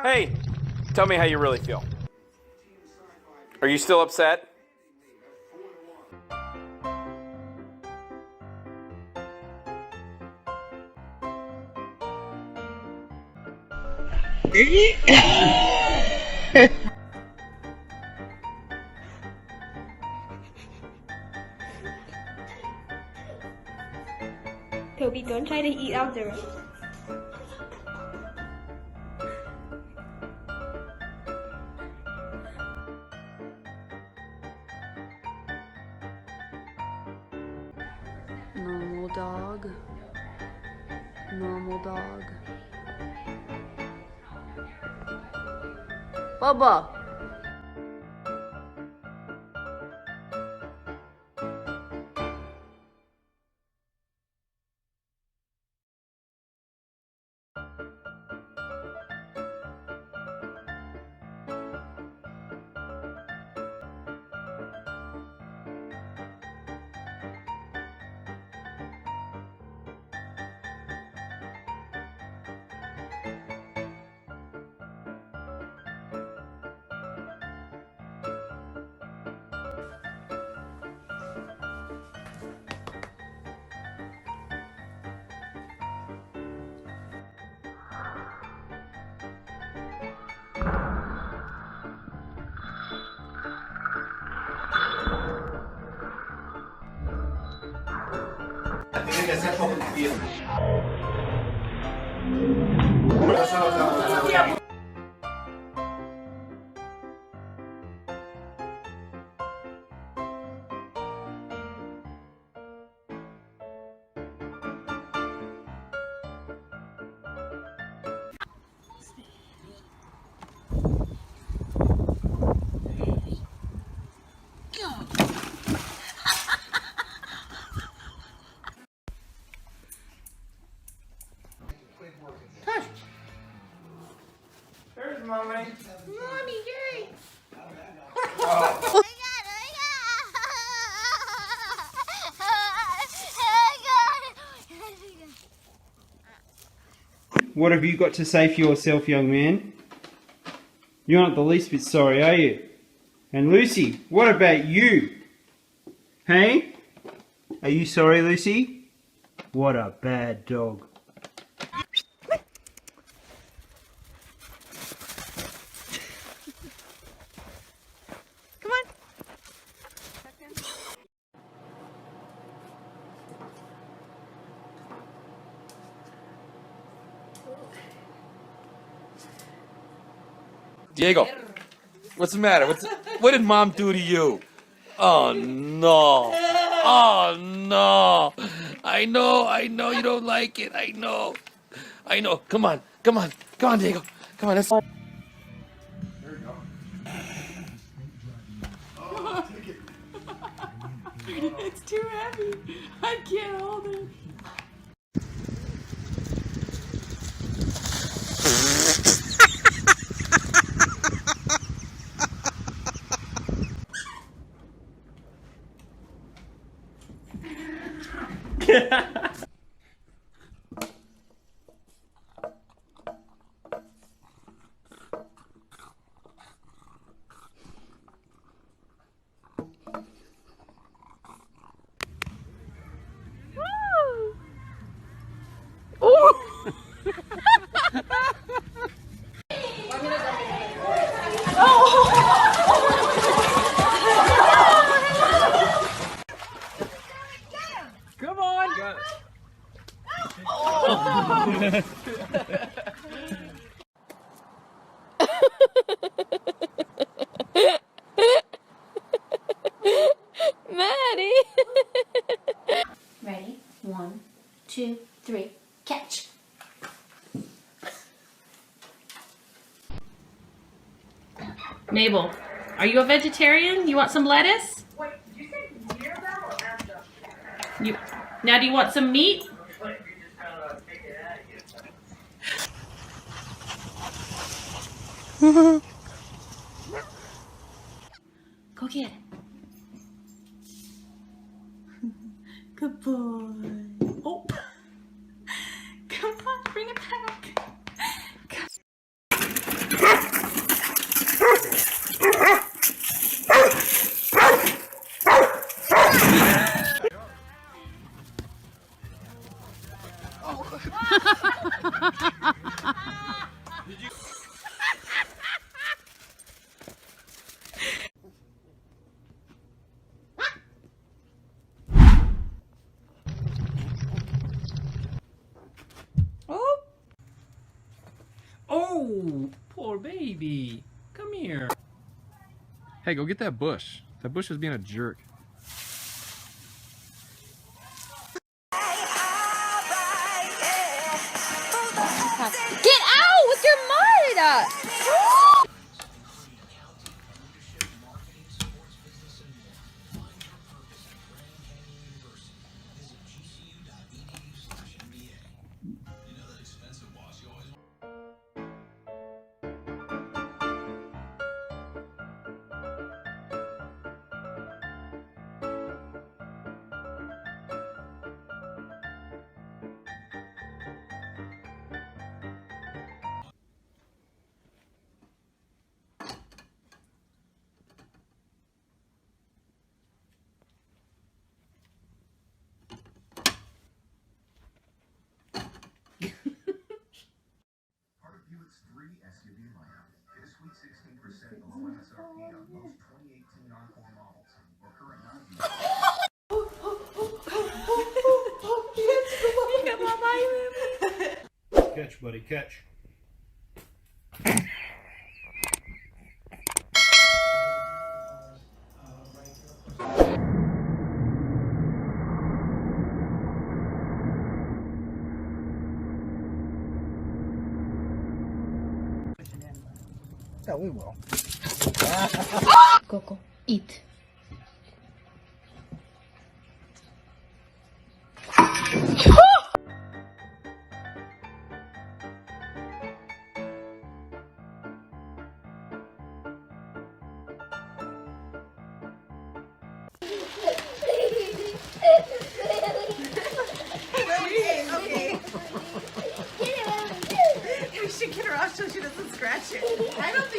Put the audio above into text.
Hey, tell me how you really feel. Are you still upset? Toby, don't try to eat out the rest. Normal dog. Normal dog. Bubba. There's Mommy. Mommy, Jerry! What have you got to say for yourself, young man? You're not the least bit sorry, are you? And Lucy, what about you? Hey? Are you sorry, Lucy? What a bad dog. Come on. Diego, what's the matter? What did Mom do to you? Oh no! Oh no! I know you don't like it. I know. Come on, Diego. Come on, let's. It's too heavy. I can't hold it. Come on. Maddie! Ready? 1, 2, 3, catch. Mabel, are you a vegetarian? You want some lettuce? Wait, did you say near them or at them? Now do you want some meat? Go get it. Good boy. Oh. Come on, bring it back. Come. Honeybee, come here. Hey, go get that bush. That bush is being a jerk. Get out with your mud! Part of Buick's 3 SUV lineup. Get a sweet 16% below MSRP on most 2018 Encore models. Or current non-Buick. Catch, buddy, catch. Yeah, we will. Coco, eat. Okay. We should get her off so she doesn't scratch it. I don't